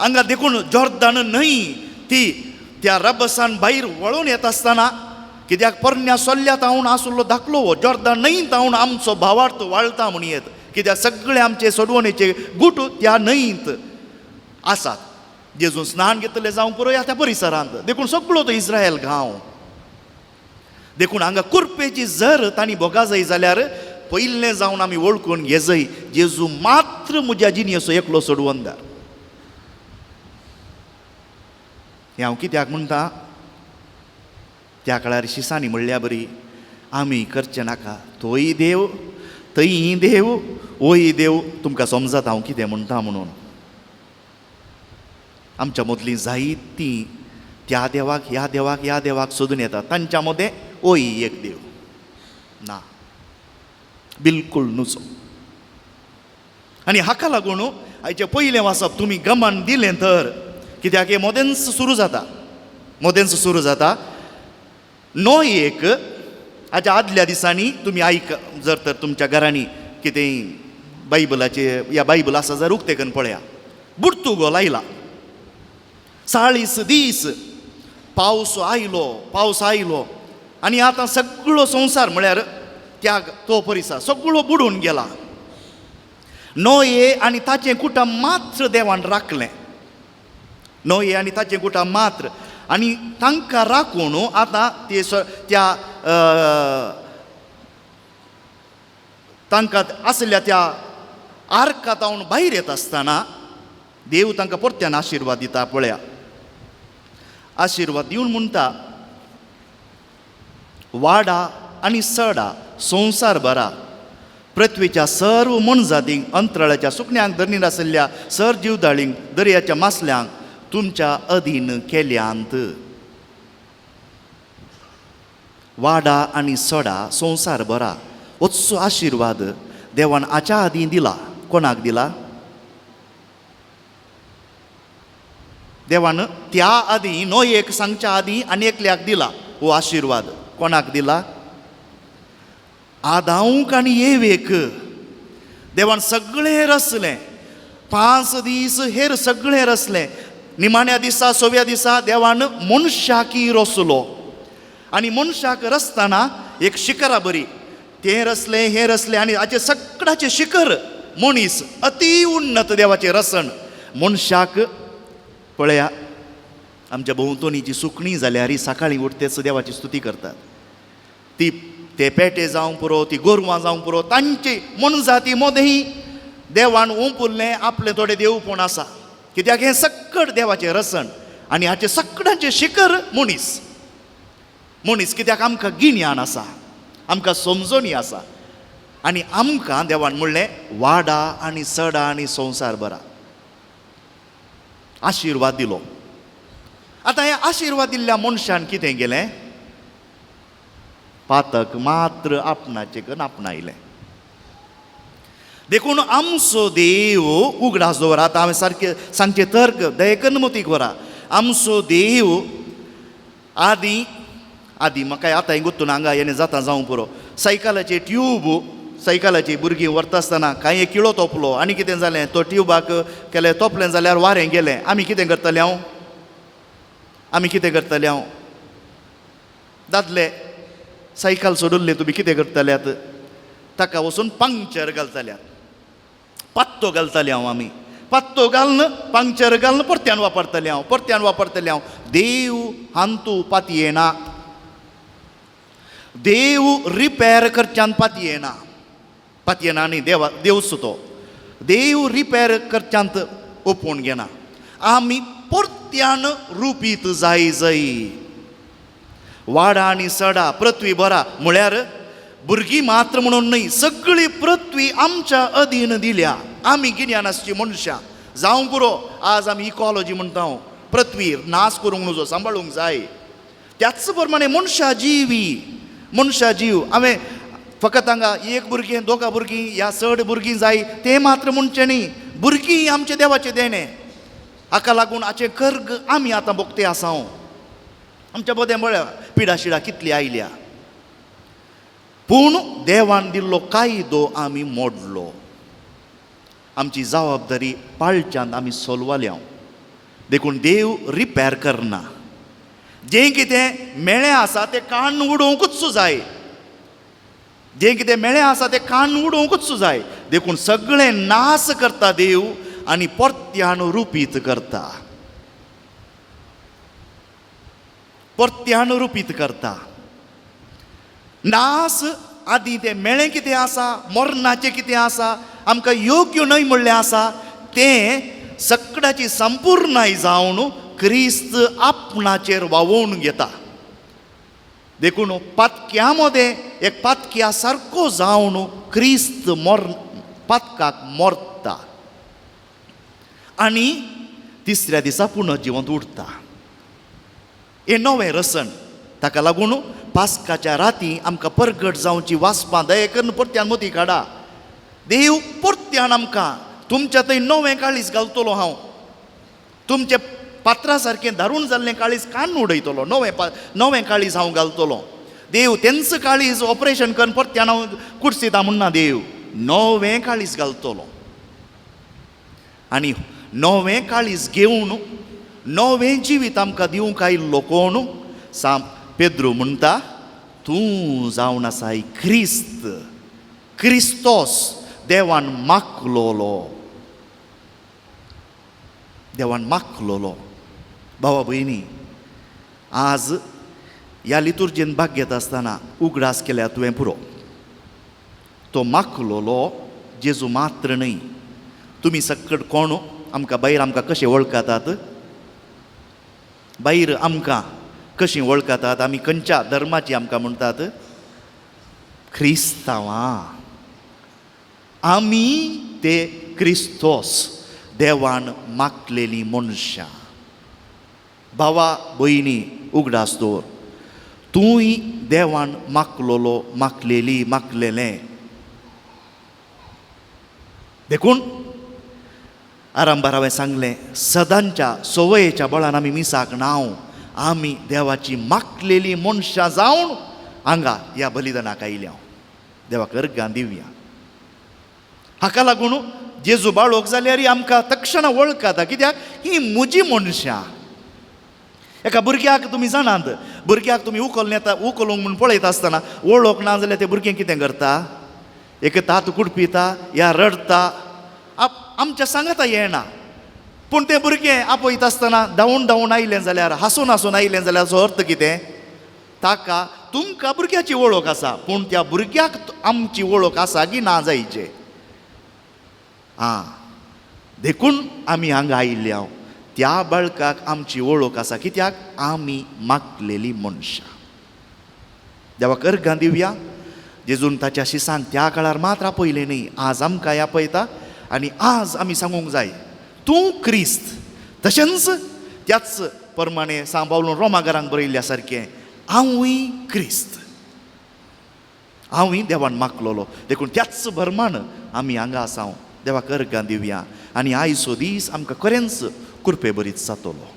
हांगा देखून जॉर्दान न्हंय ती त्या रबसान भायर वळून येता आसतना कित्याक परन्या सोल्ल्यात हांव आसलो धाकलो हो जॉर्दान न्हंयत हांव आमचो भावार्थ वाळटा म्हणयेत, कित्याक सगळे आमचे सोडवणेचे गुट त्या न्हंयत आसात. जेजून स्नान घेतले जावं पुरो ह्या त्या परिसरांत देखून सगळो तो इस्रायल गांव. देखून हांगा कुरपेची जर तांणी बोगा जाय जाल्यार पयलें जावन आमी वळखून घे जाय जेजू मात्र म्हज्या जिणेचो एकलो सोडवंदार. हें हांव कित्याक म्हणटा, त्या काळार शिसांनी म्हणल्या बरी आमी करचें नाका, तोय देव थंय देव ओय देव. तुमकां समजता हांव कितें म्हणटा म्हणून. आमच्या मदलीं जायतीं त्या देवाक ह्या देवाक ह्या देवाक सोदून येतात, तांच्या मदें ओय एक देव ना, बिलकूल नुचो. आनी हाका लागून आयचें पयलें वाचप तुमी गमान दिलें तर, कित्याक हें मोदेंच सुरू जाता नोयेक. हाच्या आदल्या दिसांनी तुमी आयक जर तर तुमच्या घरांनी कितें बायबलाचे या बायबल आसा जाल्यार उक्तेकन पळया. बुडतुगो लायला 40 दीस पावस आयलो आनी आतां सगळो संवसार म्हळ्यार त्या तो परिसर सगळो बुडून गेला. नोये आनी ताचें कुटुंब मात्र देवान राखलें. नोये आनी ताचें कुटुंब मात्र, आनी तांकां राखून आतां त्या तांकां आसल्या त्या आर्कांत हांव भायर येता आसतना देव तांकां परत्यान आशिर्वाद दिता. पळया, आशिर्वाद दिवन म्हणटा, वाडा आनी सडा संवसार भरा, पृथ्वीच्या सर्व मनजातींक, अंतराळाच्या सुकण्यांक, धरणीर आसलेल्या सर जीवदाळींक, दर्याच्या मासल्यांक तुमच्या अधीन केल्यांत. वाडा आनी सडा संवसार भरा होचो आशिर्वाद देवान हाच्या आदीं दिला. कोणाक दिला? देवान त्या आदीं नोयेक सांगच्या आदीं आनी एकल्याक दिला हो आशिर्वाद. कोणाक दिला? आदाऊक आनी येवेक देवान सगळें रचलें. 5 दीस हेर सगळें रचलें. निमाण्या दिसा 6व्या दिसा देवान मनशाकी रचलो. आनी मनशाक रचतना एक शिखरा बरी तें रचलें हें रचलें आनी हाचे सगळ्याचें शिखर मनीस अति उन्नत देवाचें रचण. मनशाक पळया, आमच्या भोंवतणीची सुकणीं जाल्यार सकाळीं उठतेच देवाची स्तुती करतात. ते पेटे जावं पुरो, ती गोरवां जावं पुरो, तांची मनजाती मदेंय देवान ओंपुल्लें आपलें थोडें देवपण आसा. कित्याक हें सक्कड देवाचें रचण आनी हाचें सगळ्यांचें शिखर मनीस. कित्याक आमकां गिन्यान आसा, आमकां समजणी आसा, आनी आमकां देवान म्हणलें वाडा आनी सडा आनी संवसार भरा. आशिर्वाद दिलो. आतां हें आशिर्वाद दिल्ल्या मनशान कितें केलें? पातक मात्र आपणाचें करून आपणायलें. देखून आमचो देव उगडास दवरा. आतां हांवें सारकें सांगचें तर्क दयेकन मतीक व्हरा. आमचो देव आदी म्हाका आतां गुत्तून हांगा हें जाता जावं पुरो. सायकलाची ट्यूब सायकलाची भुरगीं व्हरता आसतना कांय एक किळो तोपलो आनी कितें जालें, तो ट्यूबाक केलें तोपलें जाल्यार वारें गेलें. आमी कितें करतले? हांव दादले सायकल सोडुल्ले तुमी कितें करतल्यात? ताका वचून पंक्चर घालतल्यात, पत्तो घालतले आमी. पत्तो घालन पंक्चर घालन परत्यान वापरतले हांव. देव हांतू पातयेना. देव रिपेर करच्यान पातयेना न्ही देवच तो. देव रिपेर करच्यांत ओपून घेना. आमी परत्यान रुपीत जाय. वाडा आनी सडा पृथ्वी भरा म्हळ्यार भुरगीं मात्र म्हणून न्हय, सगळी पृथ्वी आमच्या अधीन दिल्या. आमी गिन्यानाची मनशां जावं पुरो. आज आमी इकॉलॉजी म्हणटा, पृथ्वी नाश करूंक नजो, सांबाळूंक जाय. त्याच प्रमाणे मनशा जीव हांवें फकत हांगा एक भुरगें 2 भुरगीं या 6 भुरगीं जाय तें मात्र म्हणचें न्ही. भुरगीं आमचें देवाचें देणें. हाका लागून हाचें कर्ग आमी आतां भोगते आसा. आमच्या मदें म्हळ्यार पिडाशिडा कितली आयल्या, पूण देवान दिल्लो कायदो आमी मोडलो. आमची जबाबदारी पाळच्यांत आमी सोलवाल्या. देखून देव रिपेर करना. जें कितें मेळ्ळें आसा तें काण उडोवंकूच जाय. जें कितें मेळ्ळें आसा तें काण उडोवंकूच जाय. देखून सगळें नास करता देव आनी परत्यान रुपीत करता. परत्यान रुपीत करता. नास आदी तें मेळ्ळें कितें आसा, मरणाचें कितें आसा, आमकां योग्य न्हय म्हणलें आसा, तें सगळ्याची संपूर्णाय जावन क्रिस्त आपणाचेर वावोवन घेता. देखून पातक्या मदें एक पातक्या सारको जावन क्रिस्त पातकाक मरता आनी तिसऱ्या दिसा पुनः जिवंत उठता. हें नवें रसन. ताका लागून पास्काच्या राती आमकां परगट जावची वासपां दये करून परत्यान मोती काडा. देव परत्यान आमकां तुमच्या थंय नवें काळीज घालतलो हांव. तुमचें पात्रा सारकें धारून जाल्लें काळीज कान उडयतलो. नवें काळीज हांव घालतलो. देव तेंच काळीज ऑपरेशन करून परत्यान हांव कुडसिता म्हणना. देव नवें काळीज घालतलो आनी नवें काळीज घेवन नवें जिवीत आमकां दिवंक आयिल्लो कोण? पेद्रू म्हणटा, तूं जावन आसाय क्रिस्त, क्रिस्तोस देवान मागलोलो. देवान मागलोलो. भावा भयणी, आज ह्या लितुर्जीन भाग घेता आसतना उगडास केल्या तुवें पुरो. तो मागलोलो जेजू मात्र न्हय. तुमी सकट कोण आमकां भायर आमकां कशें वळखतात? भायर आमकां कशीं वळखतात? आमी खंयच्या धर्माची आमकां म्हणटात? क्रिस्तांवां. आमी ते क्रिस्तोस देवान मागलेलीं मनशां. भावा भयणी, उगडास दवर. तूंय देवान मागलोलो, मागलेली, मागलेलें. देखून आरंभार हांवें सांगलें, सदांच्या सवयेच्या बळान आमी मिसाक नाव. आमी देवाची मागलेलीं मनशां जावन हांगा ह्या बलिदानाक आयल्या. देवाक अर्गां दिवया. हाका लागून जेजू बाळोक जाल्यार आमकां तक्षण वळखता. कित्याक? ही म्हजी मनशां. एका भुरग्याक तुमी जाणात, भुरग्याक तुमी उखलूंक म्हूण पळयता आसतना वळख ना जाल्यार तें भुरगें कितें करता? एक तात कुडपिता या रडता. आमच्या सांगाता येना. पूण तें भुरगें आपयता आसतना धांवून धांवून आयलें जाल्यार, हांसून हांसून आयलें जाल्यार हाचो अर्थ कितें? ताका तुमकां भुरग्याची वळख आसा, पूण त्या भुरग्याक आमची वळख आसा की ना जायचे. देखून आमी हांगा आयिल्ल्या. त्या बाळकाक आमची वळख आसा. कित्याक? आमी मागलेलीं मनशां. देवाक अर्गां दिवया. जेजून ताच्या शिसांक त्या काळार मात्र आपयलें न्ही, आज आमकांय आपयता. आनी आज आमी सांगूंक जाय, तूं क्रिस्त. तशेंच त्याच प्रमाणे सांबाळून रोमाकारांक बरयल्ल्या सारकें, हांवूय क्रिस्त. हांवूय देवान मागलोलो. देखून त्याच भरमान आमी हांगा आसां. देवाक अर्गां दिवया. आनी आयचो दीस आमकां खरेंच कृपे बरीच जातलो.